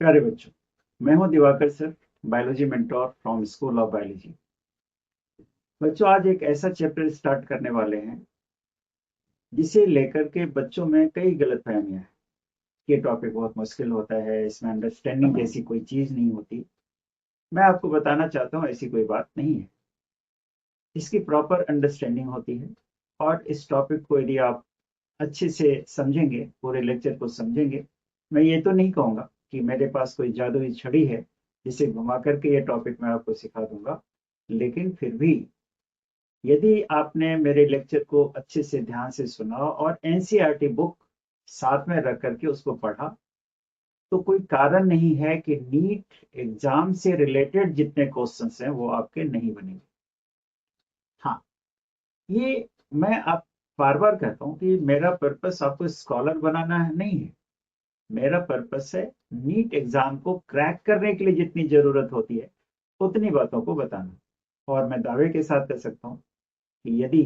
प्यारे बच्चों, मैं हूं Diwakar sir, biology mentor from school of biology. बच्चों, आज एक ऐसा चैप्टर स्टार्ट करने वाले हैं जिसे लेकर के बच्चों में कई गलतफहमियां हैं। ये टॉपिक बहुत मुश्किल होता है, इसमें अंडरस्टैंडिंग जैसी कोई चीज नहीं होती। मैं आपको बताना चाहता हूं ऐसी कोई बात नहीं है। इसकी प्रॉपर अंडरस्टैंडिंग होती है। और इस टॉपिक को यदि आप अच्छे से समझेंगे, पूरे लेक्चर को समझेंगे, मैं ये तो नहीं कहूँगा कि मेरे पास कोई जादुई छड़ी है जिसे घुमा करके ये टॉपिक मैं आपको सिखा दूंगा। लेकिन फिर भी यदि आपने मेरे लेक्चर को अच्छे से ध्यान से सुना और एनसीईआरटी बुक साथ में रख करके उसको पढ़ा, तो कोई कारण नहीं है कि नीट एग्जाम से रिलेटेड जितने क्वेश्चंस हैं वो आपके नहीं बनेंगे। हाँ, ये मैं आप बार बार कहता हूँ कि मेरा पर्पस आपको स्कॉलर बनाना है नहीं है। मेरा पर्पस है नीट एग्जाम को क्रैक करने के लिए जितनी जरूरत होती है उतनी बातों को बताना। और मैं दावे के साथ कह सकता हूँ कि यदि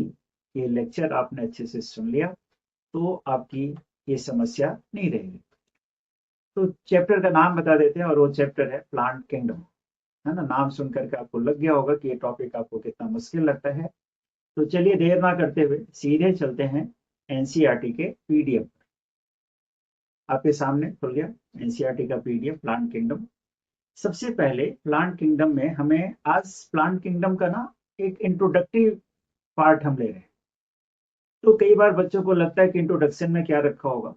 ये लेक्चर आपने अच्छे से सुन लिया तो आपकी ये समस्या नहीं रहेगी। तो चैप्टर का नाम बता देते हैं, और वो चैप्टर है प्लांट किंगडम। है ना, नाम सुन करके आपको लग गया होगा कि ये टॉपिक आपको कितना मुश्किल लगता है। तो चलिए देर ना करते हुए सीधे चलते हैं एनसीईआरटी के पीडीएफ। आपके सामने खुल गया एनसीईआरटी का पीडीएफ प्लांट किंगडम। सबसे पहले प्लांट किंगडम में हमें आज प्लांट किंगडम का ना एक इंट्रोडक्टिव पार्ट हम ले रहे हैं। तो कई बार बच्चों को लगता है कि इंट्रोडक्शन में क्या रखा होगा।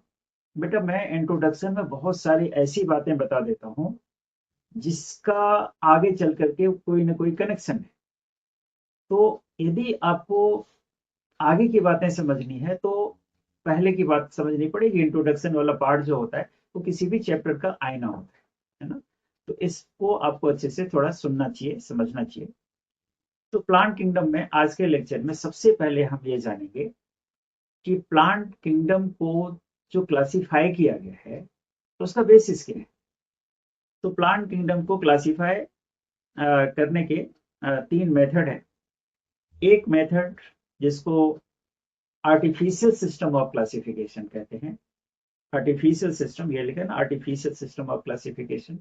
बेटा, मैं इंट्रोडक्शन में बहुत सारी ऐसी बातें बता देता हूँ जिसका आगे चल करके कोई ना कोई कनेक्शन है। तो यदि आपको आगे की बातें समझनी है तो पहले की बात समझनी पड़ेगी। इंट्रोडक्शन वाला पार्ट जो होता है वो किसी भी चैप्टर का आईना होता है ना। तो इसको आपको अच्छे से थोड़ा सुनना चाहिए, समझना चाहिए। तो प्लांट किंगडम में आज के लेक्चर में सबसे पहले हम ये जानेंगे कि प्लांट किंगडम को जो क्लासिफाई किया गया है तो उसका बेसिस क्या है। तो प्लांट किंगडम को क्लासिफाई करने के तीन मेथड है। एक मेथड जिसको आर्टिफिशियल सिस्टम ऑफ क्लासिफिकेशन कहते हैं। आर्टिफिशियल सिस्टम, ये लिखा है ना, आर्टिफिशियल सिस्टम ऑफ क्लासिफिकेशन।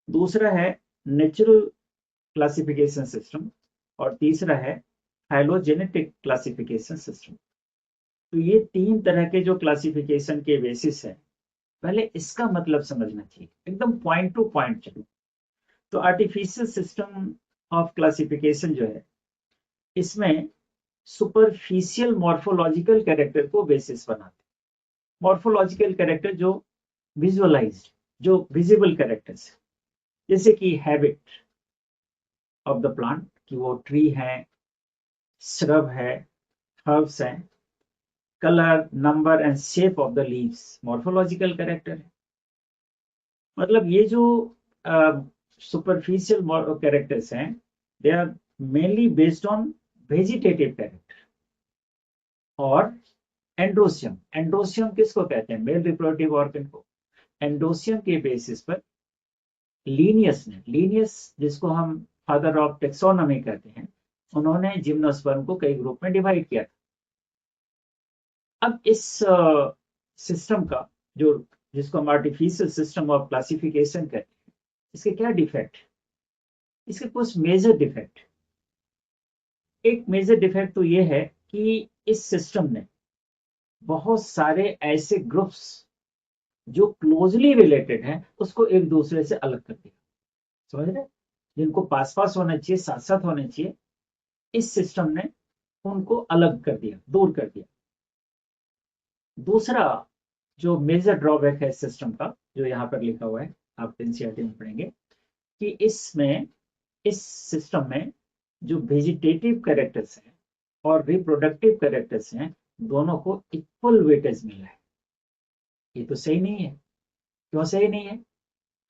दूसरा है नेचुरल क्लासिफिकेशन सिस्टम। और तीसरा है फाइलोजेनेटिक क्लासिफिकेशन सिस्टम। तो ये तीन तरह के जो क्लासिफिकेशन के बेसिस है, पहले इसका मतलब समझना चाहिए, एकदम पॉइंट टू पॉइंट चलो। तो आर्टिफिशियल सिस्टम ऑफ क्लासिफिकेशन जो है, इसमें सुपरफिशियल मॉर्फोलॉजिकल कैरेक्टर को बेसिस बनाते हैं। मॉर्फोलॉजिकल कैरेक्टर जो विजुअलाइज्ड, जो विजिबल कैरेक्टर्स, जैसे कि हैबिट ऑफ द प्लांट, कि वो ट्री है, श्रब है, हर्ब्स हैं। Colour, number and shape of the leaves morphological character है। मतलब ये जो सुपरफिशियल कैरेक्टर्स हैं, they are mainly based on vegetative character. और एंड्रोसियम, एंड्रोसियम किसको कहते हैं? मेल रिप्रोडक्टिव ऑर्गन को। एंड्रोसियम के बेसिस पर लीनियस ने, लीनियस जिसको हम फादर ऑफ टेक्सोनॉमी कहते हैं, उन्होंने जिम्नोस्पर्म को कई ग्रुप में डिवाइड किया था। अब इस सिस्टम का जो, जिसको हम आर्टिफिशियल सिस्टम ऑफ क्लासिफिकेशन कहते हैं, इसके क्या डिफेक्ट? इसके कुछ मेजर डिफेक्ट। एक मेजर डिफेक्ट तो ये है कि इस सिस्टम ने बहुत सारे ऐसे ग्रुप्स जो क्लोजली रिलेटेड हैं उसको एक दूसरे से अलग कर दिया। समझ रहे? जिनको पास पास होना चाहिए, साथ साथ होने चाहिए, इस सिस्टम ने उनको अलग कर दिया, दूर कर दिया। दूसरा जो मेजर ड्रॉबैक है सिस्टम का, जो यहाँ पर लिखा हुआ है, आप एनसीईआरटी में पढ़ेंगे कि इसमें, इस सिस्टम में जो वेजिटेटिव कैरेक्टर्स हैं और रिप्रोडक्टिव कैरेक्टर्स हैं, दोनों को इक्वल वेटेज मिला है। ये तो सही नहीं है। क्यों सही नहीं है?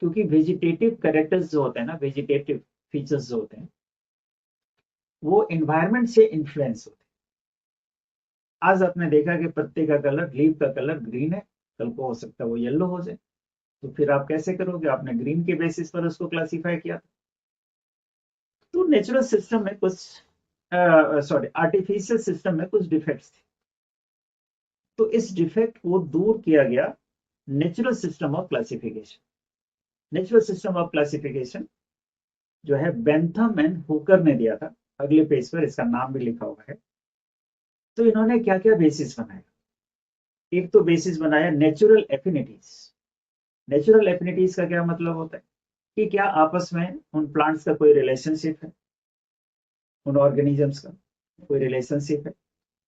क्योंकि वेजिटेटिव कैरेक्टर्स जो होते हैं ना, वेजिटेटिव फीचर्स जो होते हैं, वो एनवायरनमेंट से इन्फ्लुएंस होते हैं। आज आपने देखा कि पत्ते का कलर, लीफ का कलर ग्रीन है, कल को हो सकता है वो येलो हो जाए। तो फिर आप कैसे करोगे? आपने ग्रीन के बेसिस पर उसको क्लासिफाई किया था। तो नेचुरल सिस्टम में कुछ, सॉरी, आर्टिफिशियल सिस्टम में कुछ डिफेक्ट्स थे। तो इस डिफेक्ट को दूर किया गया natural system of classification. Natural system of classification जो है बेंथम एंड हुकर ने दिया था। अगले पेज पर इसका नाम भी लिखा हुआ है। तो इन्होंने क्या क्या बेसिस बनाया? एक तो बेसिस बनाया नेचुरल एफिनिटीज। नेचुरल एफिनिटीज का क्या मतलब होता है कि क्या आपस में उन प्लांट्स का कोई रिलेशनशिप है, उन ऑर्गेनिजम्स का कोई रिलेशनशिप है।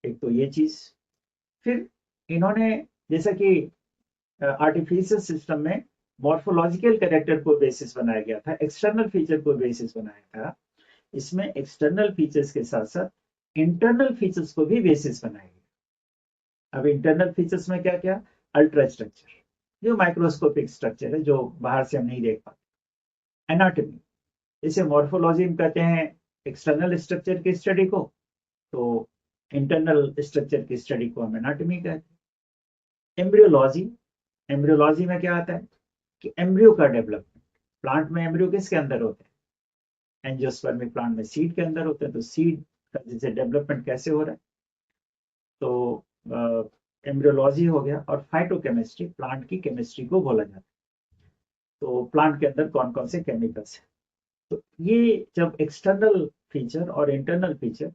एक तो ये चीज। फिर इन्होंने जैसा कि आर्टिफिशियल सिस्टम में मॉर्फोलॉजिकल कैरेक्टर को बेसिस बनाया गया था, एक्सटर्नल फीचर को बेसिस बनाया था, इसमें एक्सटर्नल फीचर्स के साथ साथ इंटरनल फीचर्स को भी बेसिस बनाया गया। अब इंटरनल फीचर्स में क्या क्या? अल्ट्रा स्ट्रक्चर, जो माइक्रोस्कोपिक स्ट्रक्चर है, जो बाहर से हम नहीं देख पाते। एनाटॉमी, इसे मॉर्फोलॉजी में कहते हैं एक्सटर्नल स्ट्रक्चर की स्टडी को, तो इंटरनल स्ट्रक्चर की स्टडी को हम एनाटॉमी कहते हैं। एम्ब्रियोलॉजी, एम्ब्रियोलॉजी में क्या आता है कि एम्ब्रियो का डेवलपमेंट। प्लांट में एम्ब्रियो किसके अंदर होते हैं? एंजियोस्पर्मिक प्लांट में सीड के अंदर होते हैं। तो सीड का जैसे डेवलपमेंट कैसे हो रहा है, तो एम्ब्रियोलॉजी हो गया। और फाइटोकेमिस्ट्री, प्लांट की केमिस्ट्री को बोला जाता है। तो प्लांट के अंदर कौन कौन से केमिकल्स हैं। तो ये जब एक्सटर्नल फीचर और इंटरनल फीचर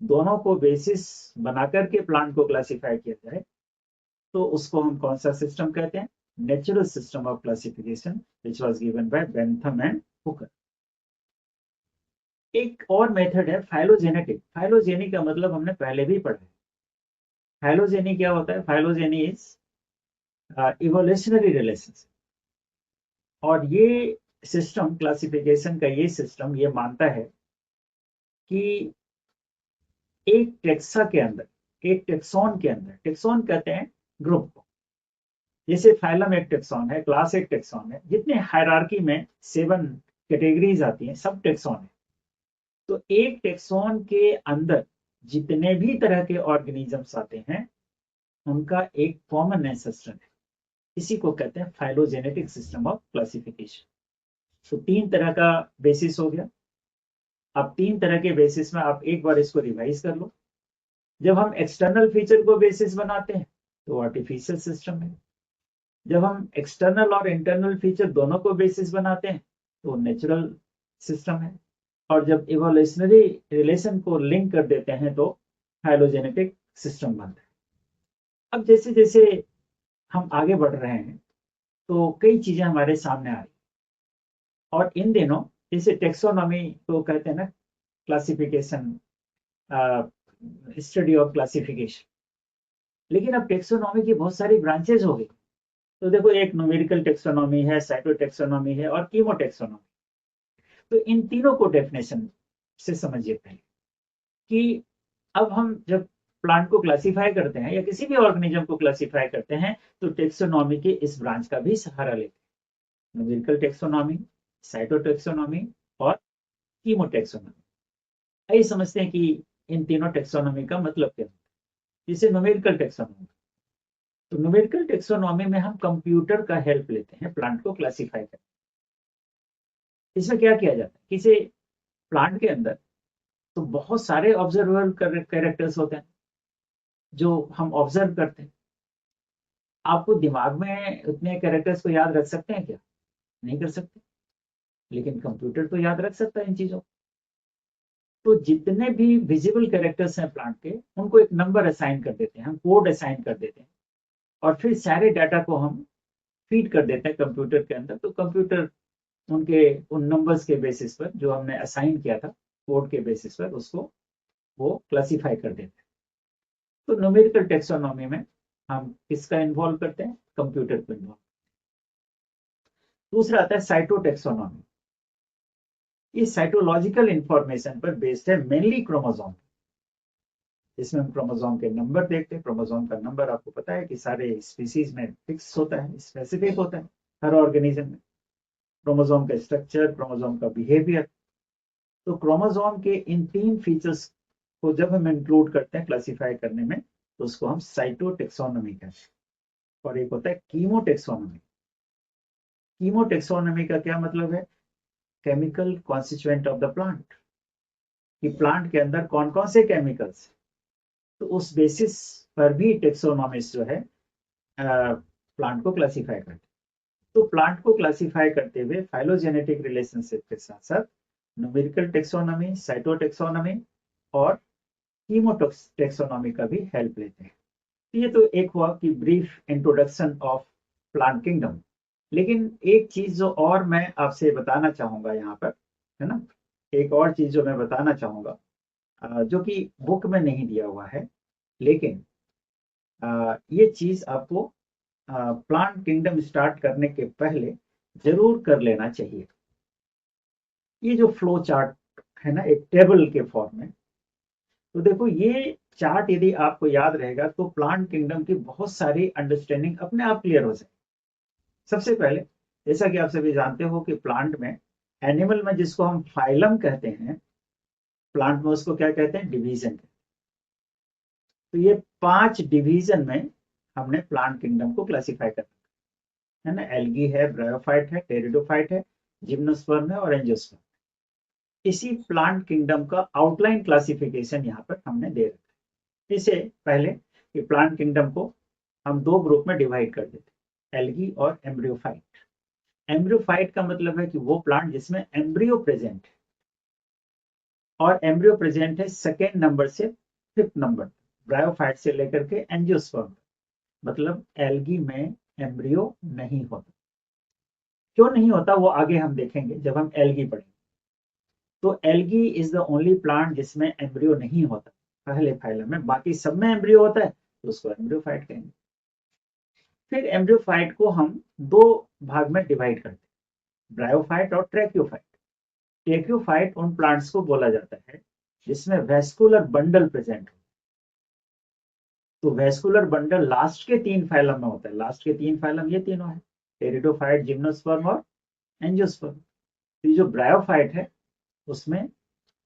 दोनों को बेसिस बनाकर के प्लांट को क्लासिफाई किया जाए, तो उसको हम कौन सा सिस्टम कहते हैं? Natural system of classification which was given by Bentham and Hooker. एक और मेथड है फाइलोजेनेटिक। फाइलोजेनी का मतलब हमने पहले भी पढ़ा है। फाइलोजेनी क्या होता है? Phylogeny is evolutionary relations. और ये सिस्टम, क्लासिफिकेशन का ये सिस्टम ये मानता है कि एक टेक्सा के अंदर, एक टेक्सॉन के अंदर, टेक्सॉन कहते हैं ग्रुप को, जैसे फाइलम एक टेक्सॉन है, क्लास एक टेक्सॉन है, जितने हायरार्की में 7 कैटेगरीज आती हैं, सब टेक्सॉन है। तो एक टेक्सॉन के अंदर जितने भी तरह के ऑर्गेनिजम्स आते हैं, उनका एक कॉमन एंसेस्टर है। इसी को कहते हैं फाइलोजेनेटिक सिस्टम ऑफ क्लासिफिकेशन। तो 3 तरह का बेसिस हो गया। अब 3 तरह के बेसिस में आप एक बार इसको रिवाइज कर लो। जब हम एक्सटर्नल फीचर को बेसिस बनाते हैं तो आर्टिफिशियल सिस्टम है। जब हम एक्सटर्नल और इंटरनल फीचर दोनों को बेसिस बनाते हैं तो नेचुरल सिस्टम है। और जब इवोल्यूशनरी रिलेशन को लिंक कर देते हैं तो फाइलोजेनेटिक सिस्टम बनता है। अब जैसे जैसे हम आगे बढ़ रहे हैं तो कई चीजें हमारे सामने आ रही, और इन दिनों जैसे टेक्सोनॉमी को कहते हैं ना, क्लासिफिकेशन, स्टडी ऑफ क्लासिफिकेशन। लेकिन अब टेक्सोनॉमी की बहुत सारी ब्रांचेज हो गई। तो देखो, एक न्यूमेरिकल टेक्सोनॉमी है, साइटो टेक्सोनॉमी है और कीमो टेक्सोनॉमी। तो इन तीनों को डेफिनेशन से समझिए पहले कि अब हम जब प्लांट को क्लासिफाई करते हैं या किसी भी ऑर्गेनिज्म को क्लासिफाई करते हैं तो टेक्सोनॉमी के इस ब्रांच का भी सहारा लेते हैं। न्यूमेरिकल टेक्सोनॉमी, साइटो टेक्सोनॉमी और कीमो टेक्सोनॉमी। आइए समझते हैं कि इन तीनों टेक्सोनॉमी का मतलब क्या है। जिसे न्यूमेरिकल टेक्सोनॉमी, तो न्यूमेरिकल टेक्सोनॉमी में हम कंप्यूटर का हेल्प लेते हैं प्लांट को क्लासिफाई करने। इसमें क्या किया जाता है, किसी प्लांट के अंदर तो बहुत सारे ऑब्जर्वेबल कैरेक्टर्स होते हैं जो हम ऑब्जर्व करते हैं। आपको दिमाग में उतने कैरेक्टर्स को याद रख सकते हैं क्या? नहीं कर सकते। लेकिन कंप्यूटर तो याद रख सकता है इन चीजों को। तो जितने भी विजिबल कैरेक्टर्स हैं प्लांट के, उनको एक नंबर असाइन कर देते हैं, हम कोड असाइन कर देते हैं, और फिर सारे डाटा को हम फीड कर देते हैं कंप्यूटर के अंदर। तो कंप्यूटर उनके उन नंबर्स के बेसिस पर जो हमने असाइन किया था कोड के बेसिस पर, उसको वो क्लासिफाई कर देते हैं। तो न्यूमेरिकल टेक्सोनॉमी में हम किसका इन्वॉल्व करते हैं? कंप्यूटर को इन्वॉल्व। दूसरा आता है साइटोटेक्सोनॉमी। ये साइटोलॉजिकल इंफॉर्मेशन पर बेस्ड है, मेनली क्रोमोसोम। इसमें हम क्रोमोसोम के नंबर देखते हैं। क्रोमोसोम का नंबर आपको पता है कि सारे स्पीसीज में फिक्स होता है, स्पेसिफिक होता है हर ऑर्गेनिज्म में। क्रोमोसोम का स्ट्रक्चर, क्रोमोसोम का बिहेवियर। तो क्रोमोसोम के इन 3 फीचर्स को जब हम इंक्लूड करते हैं क्लासिफाई करने में, तो उसको हम साइटोटेक्सोनॉमी कहते हैं। और एक होता है कीमोटेक्सोनॉमी। कीमोटेक्सोनॉमी का क्या मतलब है? Chemical constituent of the plant, कि प्लांट के अंदर कौन कौन से केमिकल्स। तो उस बेसिस पर भी टेक्सोनॉमिस्ट जो है प्लांट को क्लासिफाई करते हैं। तो प्लांट को क्लासिफाई करते हुए फाइलोजेनेटिक रिलेशनशिप के साथ साथ न्यूमेरिकल टेक्सोनॉमी, साइटोटेक्सोनॉमी और कीमोटेक्सोनॉमी का भी हेल्प लेते हैं। ये तो एक हुआ कि brief introduction of plant kingdom. लेकिन एक चीज जो और मैं आपसे बताना चाहूंगा यहाँ पर, है ना, एक और चीज जो मैं बताना चाहूंगा जो कि बुक में नहीं दिया हुआ है, लेकिन ये चीज आपको प्लांट किंगडम स्टार्ट करने के पहले जरूर कर लेना चाहिए। ये जो फ्लो चार्ट है ना, एक टेबल के फॉर्म में, तो देखो ये चार्ट यदि आपको याद रहेगा तो प्लांट किंगडम की बहुत सारी अंडरस्टैंडिंग अपने आप क्लियर हो जाए। सबसे पहले, जैसा कि आप सभी जानते हो कि प्लांट में, एनिमल में जिसको हम फाइलम कहते हैं, प्लांट में उसको क्या कहते हैं, डिवीजन। तो ये 5 डिवीजन में हमने प्लांट किंगडम को क्लासिफाई कर, है ना। एल्गी है, ब्रायोफाइट है, टेरिडोफाइट है, जिम्नोस्पर्म है और एंजियोस्पर्म। इसी प्लांट किंगडम का आउटलाइन क्लासिफिकेशन यहाँ पर हमने दे रखा है। इससे पहले कि प्लांट किंगडम को हम 2 ग्रुप में डिवाइड कर देते, एल्गी और एम्ब्रियोफाइट। एम्ब्रियोफाइट का मतलब है कि वो प्लांट जिसमें एम्ब्रियो प्रेजेंट है, और एम्ब्रियो प्रेजेंट है सेकेंड नंबर से 5th नंबर, ब्रायोफाइट से लेकर के एंजियोस्पर्म। मतलब एल्गी में एम्ब्रियो नहीं होता। क्यों नहीं होता वो आगे हम देखेंगे जब हम एल्गी पढ़ेंगे। तो algae is the only plant जिसमें एम्ब्रियो नहीं होता पहले फाइलम में, बाकी सब में एम्ब्रियो होता है, तो उसको एम्ब्रियोफाइट कहेंगे। फिर एम्ब्रियोफाइट को हम 2 भाग में डिवाइड करते हैं, ब्रायोफाइट और ट्रैक्योफाइट। ट्रैक्योफाइट उन प्लांट्स को बोला जाता है जिसमें वेस्कुलर बंडल प्रेजेंट हो। तो वेस्कुलर बंडल लास्ट के 3 फाइलम में होता है। लास्ट के 3 फाइलम ये तीनों है, टेरिडोफाइट, जिम्नोस्पर्म और एंजियोस्पर्म। तो जो ब्रायोफाइट है उसमें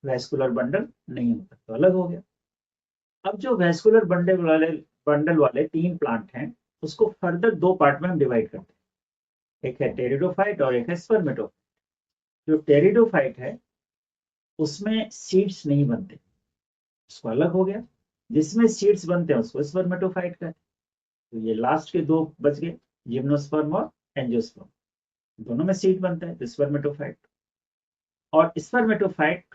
वेस्कुलर बंडल नहीं होता, तो अलग हो गया। अब जो वेस्कुलर बंडल वाले 3 प्लांट हैं, उसको फर्दर 2 पार्ट में हम डिवाइड करते हैं, एक है टेरिडोफाइट और एक है स्पर्मेटोफाइट। जो टेरिडोफाइट है उसमें सीड्स नहीं बनते, उसको अलग हो गया। जिसमें सीड्स बनते हैं उसको स्पर्मेटोफाइट कहते हैं। तो ये लास्ट के 2 बच गए, जिम्नोस्पर्म और एंजियोस्पर्म। दोनों में सीड बनता है, तो स्पर्मेटोफाइट। और स्पर्मेटोफाइट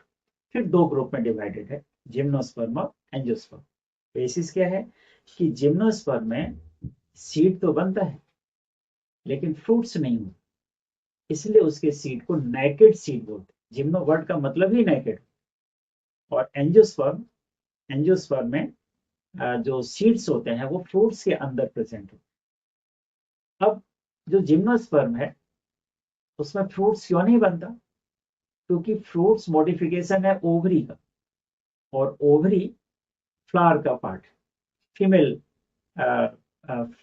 फिर 2 ग्रुप में डिवाइडेड है, जिम्नोस्पर्म और एंजियोस्पर्म। बेसिस क्या है कि जिम्नोस्पर्म में सीड तो बनता है लेकिन फ्रूट्स नहीं होते, इसलिए उसके सीड को नेकेड सीड बोलते हैं। जिम्नो वर्ड का मतलब ही नेकेड। और एंजियोस्पर्म, एंजियोस्पर्म में जो सीड्स होते हैं वो फ्रूट्स के अंदर प्रेजेंट होते हैं। अब जो जिम्नोस्पर्म है उसमें फ्रूट्स क्यों नहीं बनता, क्योंकि फ्रूट्स मॉडिफिकेशन है ओवरी का, और ओवरी फ्लावर का पार्ट है, फीमेल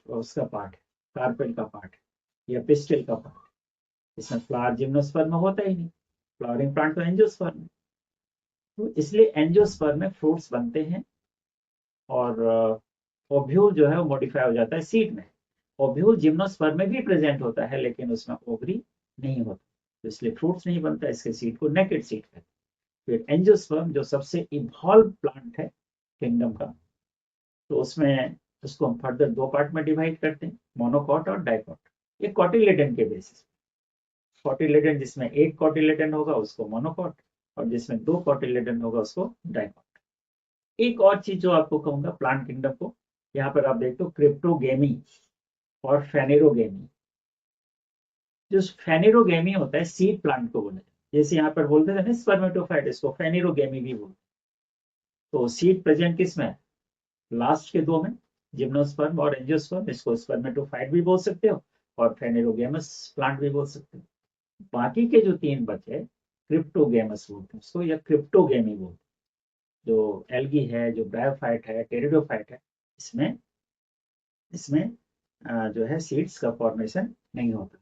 उसका पार्ट है, कार्पेल का पार्ट है या पिस्टिल का पार्ट। इसमें फ्लावर जिम्नोस्पर्म में होता ही नहीं, फ्लावरिंग प्लांट तो एंजियोस्पर्म में। तो इसलिए एंजियोस्पर्म में फ्रूट्स बनते हैं, और ओव्यूल जो है वो मॉडिफाई हो जाता है सीड में। ओव्यूल जिम्नोस्पर्म में भी प्रेजेंट होता है लेकिन उसमें ओवरी नहीं होता, तो इसलिए फ्रूट्स नहीं बनता, इसके सीड को नेकेड सीड कहते हैं। फिर एंजियोस्पर्म जो सबसे इवॉल्व प्लांट है किंगडम का, तो उसमें उसको हम फर्दर 2 पार्ट में डिवाइड करते हैं, मोनोकॉट और डाइकॉट। ये कॉटिलेडन के बेसिस। कॉटिलेडन जिसमें 1 कॉटिलेडन होगा उसको मोनोकॉट, और जिसमें 2 कॉटिलेडन होगा उसको डाइकॉट। एक और चीज जो आपको कहूंगा प्लांट किंगडम को, यहाँ पर आप देखते हो क्रिप्टोगेमी और फेनेरोगेमी। जो फेनेरोगेमी होता है सीड प्लांट को बोला, जैसे यहाँ पर बोलते थे ना स्पर्मेटोफाइट, इसको फेनेरोगेमी भी बोलते। तो सीड प्रेजेंट किस में, लास्ट के 2 में, जिम्नोस्पर्म और एंजियोस्पर्म। इसको स्पर्मेटोफाइट भी बोल सकते हो और फेनेरोगेमस प्लांट भी बोल सकते हो। बाकी के जो 3 बचे क्रिप्टोगेमस बोलते हैं उसको, या क्रिप्टोगेमी बोलते हैं। जो एल्गी है, जो ब्रायोफाइट है, टेरिडोफाइट है, इसमें इसमें जो है सीड्स का फॉर्मेशन नहीं होता।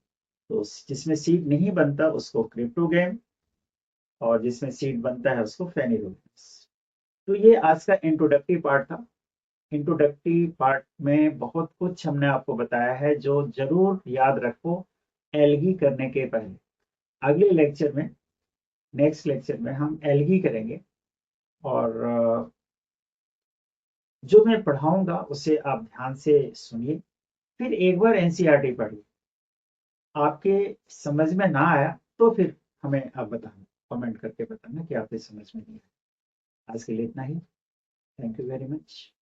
तो जिसमें सीड नहीं बनता उसको क्रिप्टोगेम, और जिसमें सीड बनता है उसको फेनेरोगेमस। तो ये आज का इंट्रोडक्टिव पार्ट था। इंट्रोडक्टिव पार्ट में बहुत कुछ हमने आपको बताया है जो जरूर याद रखो एल्गी करने के पहले। अगले लेक्चर में, नेक्स्ट लेक्चर में हम एल्गी करेंगे, और जो मैं पढ़ाऊंगा उसे आप ध्यान से सुनिए, फिर एक बार एनसीईआरटी पढ़िए। आपके समझ में ना आया तो फिर हमें आप बताना, कमेंट करके बताना कि आपके समझ में नहीं आया। आज के लिए इतना ही। Thank you very much.